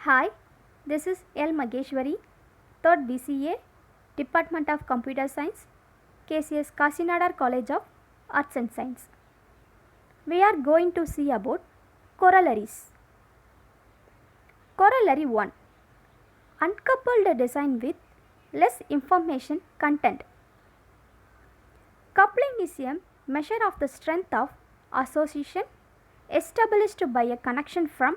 Hi, this is L. Mageshwari, 3rd BCA, Department of Computer Science, KCS Kasinadar College of Arts and Science. We are going to see about corollaries. Corollary 1. Uncoupled design with less information content. Coupling is a measure of the strength of association established by a connection from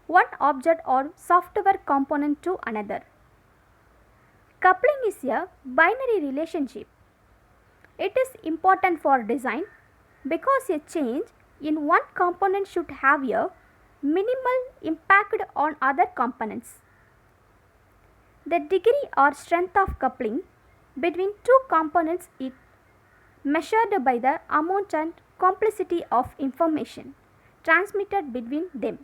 one object or software component to another. Coupling is a binary relationship. It is important for design because a change in one component should have a minimal impact on other components. The degree or strength of coupling between two components is measured by the amount and complexity of information transmitted between them.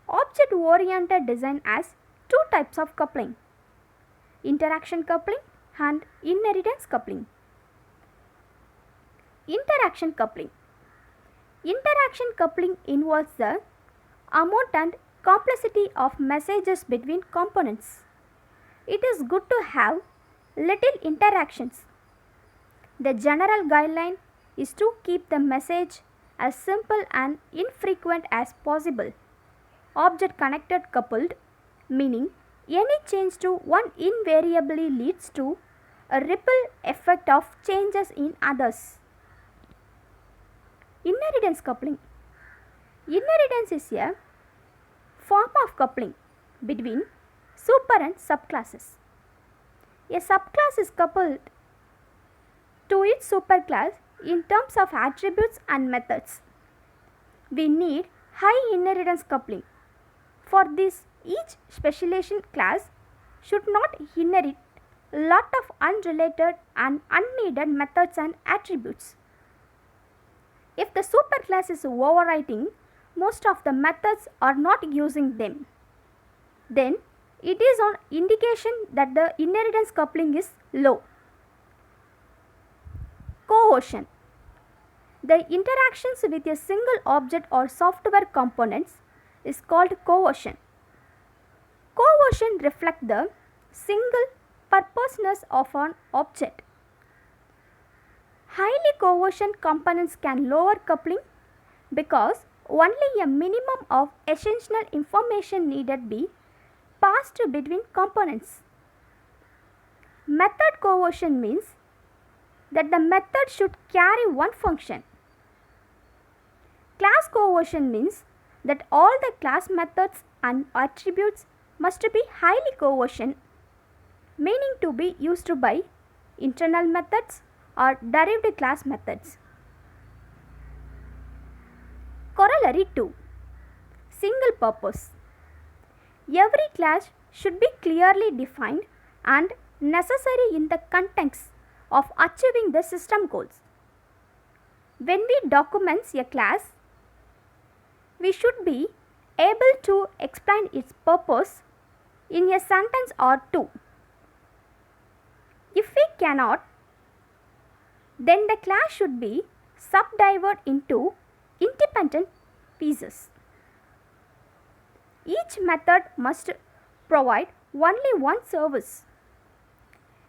Object-oriented design has two types of coupling: interaction coupling and inheritance coupling. Interaction coupling. Interaction coupling involves the amount and complexity of messages between components. It is good to have little interactions. The general guideline is to keep the message as simple and infrequent as possible. Object connected coupled, meaning any change to one invariably leads to a ripple effect of changes in others. Inheritance coupling. Inheritance is a form of coupling between super and subclasses. A subclass is coupled to its superclass in terms of attributes and methods. We need high inheritance coupling. For this, each specialization class should not inherit a lot of unrelated and unneeded methods and attributes. If the superclass is overwriting most of the methods or not using them, then it is an indication that the inheritance coupling is low. Cohesion. The interactions with a single object or software components is called cohesion. Cohesion reflects the single purposeness of an object. Highly cohesion components can lower coupling because only a minimum of essential information needed be passed between components. Method cohesion means that the method should carry one function. Class cohesion means that all the class methods and attributes must be highly cohesion, meaning to be used by internal methods or derived class methods. Corollary 2. Single purpose. Every class should be clearly defined and necessary in the context of achieving the system goals. When we document a class, we should be able to explain its purpose in a sentence or two. If we cannot, then the class should be subdivided into independent pieces. Each method must provide only one service.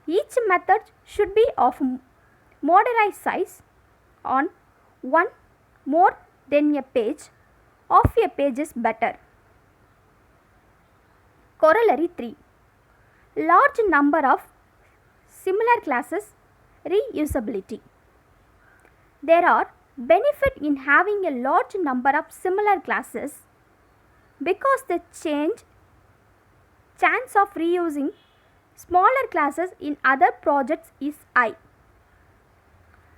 Each method should be of modularized size on one more than a page. Of a page is better. Corollary 3. Large number of similar classes reusability. There are benefits in having a large number of similar classes because the chance of reusing smaller classes in other projects is high.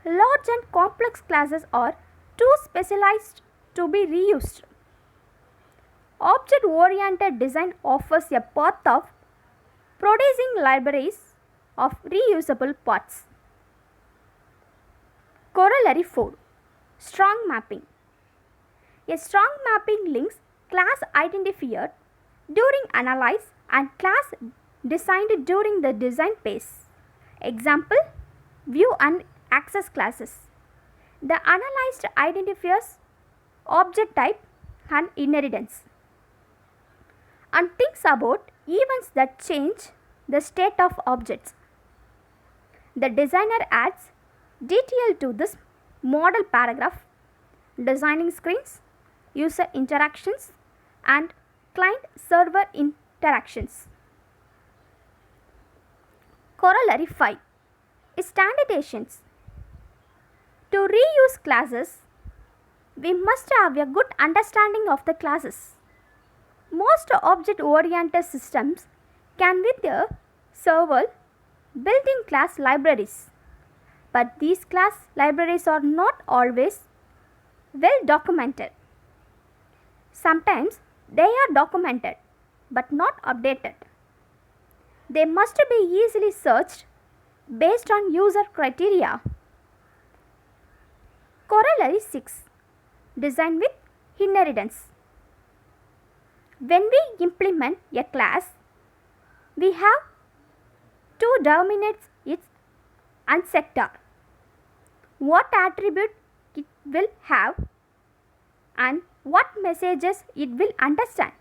Large and complex classes are too specialized to be reused. Object-oriented design offers a path of producing libraries of reusable parts. Corollary 4. Strong mapping. A strong mapping links class identifier during analyze and class designed during the design phase. Example, view and access classes. The analyzed identifiers object type and inheritance. and thinks about events that change the state of objects. The designer adds detail to this model paragraph, designing screens, user interactions, and client server interactions. Corollary 5 is standardizations. To reuse classes, we must have a good understanding of the classes. Most object-oriented systems can with their server built-in class libraries, but these class libraries are not always well documented. Sometimes they are documented but not updated. They must be easily searched based on user criteria. Corollary 6. Design with inheritance. When we implement a class, we have to determine its ancestor, what attribute it will have, and what messages it will understand.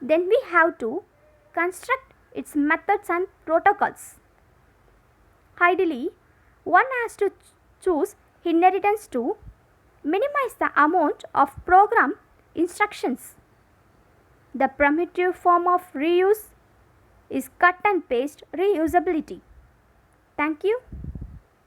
Then we have to construct its methods and protocols. Ideally, one has to choose inheritance to minimize the amount of program instructions. The primitive form of reuse is cut and paste reusability. Thank you.